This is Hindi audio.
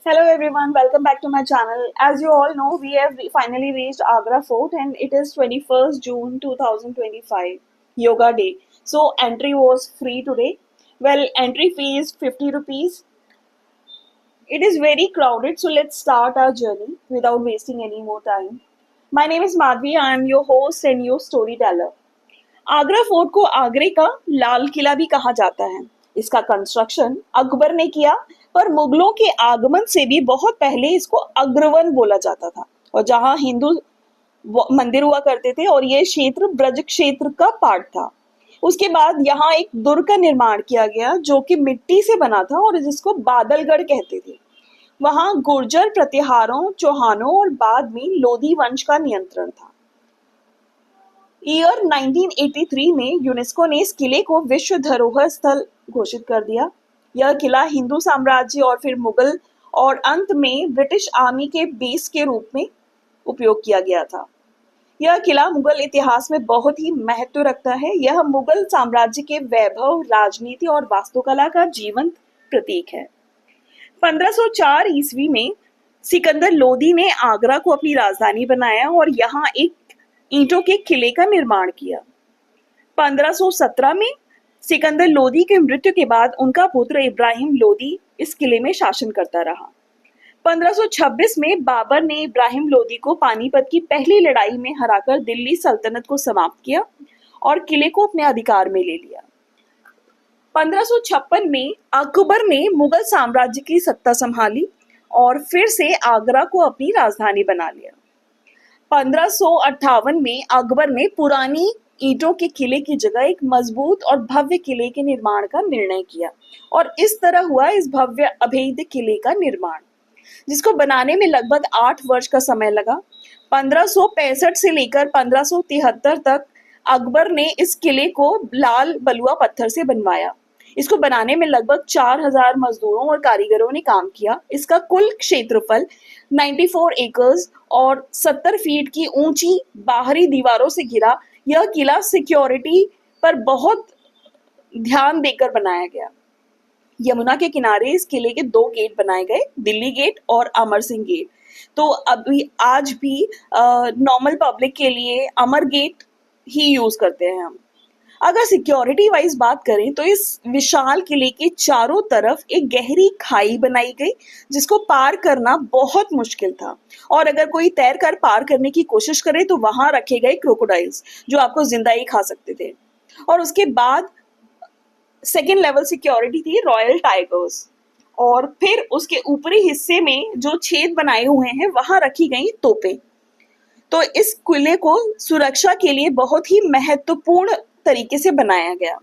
Hello everyone, welcome back to my channel. As you all know, we have finally reached Agra Fort and it is 21st June 2025, Yoga Day. So entry was free today. Well, entry fee is 50 rupees. It is very crowded, so let's start our journey without wasting any more time. My name is Madhvi, I am your host and your storyteller. Agra fort को आगरे का लाल किला भी कहा जाता है। इसका कंस्ट्रक्शन अकबर ने किया, पर मुगलों के आगमन से भी बहुत पहले इसको अग्रवन बोला जाता था। और जहां हिंदू मंदिर हुआ करते थे और ये क्षेत्र ब्रज क्षेत्र का पार्ट था। उसके बाद यहाँ एक दुर्ग का निर्माण किया गया जो कि मिट्टी से बना था और जिसको बादलगढ़ कहते थे। वहां गुर्जर प्रतिहारों, चौहानों और बाद में लोधी वंश का नियंत्रण था। ईयर 1983 में यूनेस्को ने इस किले को विश्व धरोहर स्थल घोषित कर दिया। यह किला हिंदू साम्राज्य और फिर मुगल और अंत में ब्रिटिश आर्मी के बेस के रूप में उपयोग किया गया था। यह किला मुगल इतिहास में बहुत ही महत्व रखता है। यह मुगल साम्राज्य के वैभव, राजनीति और वास्तुकला का जीवंत प्रतीक है। 1504 ईस्वी में सिकंदर लोदी ने आगरा को अपनी राजधानी बनाया और यहाँ एक ईंटों के किले का निर्माण किया। 1517 में सिकंदर लोदी के मृत्यु के बाद उनका पुत्र इब्राहिम लोदी इस किले में शासन करता रहा। 1526 में बाबर ने इब्राहिम लोदी को पानीपत की पहली लड़ाई में हराकर दिल्ली सल्तनत को समाप्त किया और किले को अपने अधिकार में ले लिया। 1556 में अकबर ने मुगल साम्राज्य की सत्ता संभाली और फिर से आगरा को अपनी राजधानी बना लिया। 1558 में अकबर ने पुरानी ईंटों के किले की जगह एक मजबूत और भव्य किले के निर्माण का निर्णय किया और इस तरह हुआ इस भव्य अभेद्य किले का निर्माण, जिसको बनाने में लगभग 8 वर्ष का समय लगा। 1565 से लेकर 1573 तक अकबर ने इस किले को लाल बलुआ पत्थर से बनवाया। इसको बनाने में लगभग 4000 मजदूरों और कारीगरों ने काम किया। इसका कुल क्षेत्रफल 94 एकर्स और 70 फीट की ऊंची बाहरी दीवारों से घिरा यह किला सिक्योरिटी पर बहुत ध्यान देकर बनाया गया। यमुना के किनारे इस किले के 2 गेट बनाए गए, दिल्ली गेट और अमर सिंह गेट। तो अभी आज भी नॉर्मल पब्लिक के लिए अमर गेट ही यूज करते हैं हम। अगर सिक्योरिटी वाइज बात करें तो इस विशाल किले के चारों तरफ एक गहरी खाई बनाई गई जिसको पार करना बहुत मुश्किल था और अगर कोई तैर कर पार करने की कोशिश करे तो वहां रखे गए क्रोकोडाइल्स जो आपको जिंदा ही खा सकते थे। और उसके बाद सेकेंड लेवल सिक्योरिटी थी रॉयल टाइगर्स और फिर उसके ऊपरी हिस्से में जो छेद बनाए हुए हैं वहां रखी गई तोपें। तो इस किले को सुरक्षा के लिए बहुत ही महत्वपूर्ण तरीके से बनाया गया।